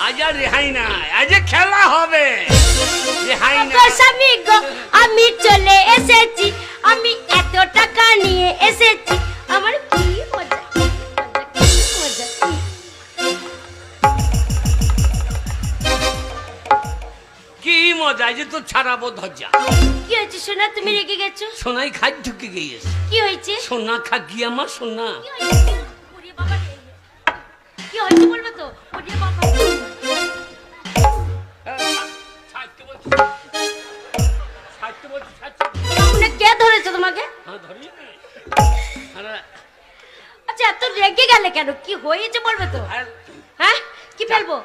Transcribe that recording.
আজ আর রেহাই নাই, আজ খেলা হবে। রেহাই না। স্বামী গো আমি চলে এসেছি, আমি এত টাকা নিয়ে এসেছি, আমার কি মজা কি মজা কি মজা। কি মজা, যে তো ছাড়াবো ধজ্জা। কি হয়েছে সোনা, তুমি রেগে গেছো? সোনাই খাই ঢুকে গিয়েছে। কি হয়েছে? সোনা খা গিয়ে আমার সোনা। কি হয়েছে? ওরে বাবা রে। কি হয়েছে বলবে তো? ওরে বাবা। ছাড়তে বলছি, উনি কে ধরেছে তোমাকে? ধরি না। আরে, আচ্ছা এত রেগে গেলে কেন? কি হয়েছে বলবে তো? আর- হ্যাঁ কি ফেলবো?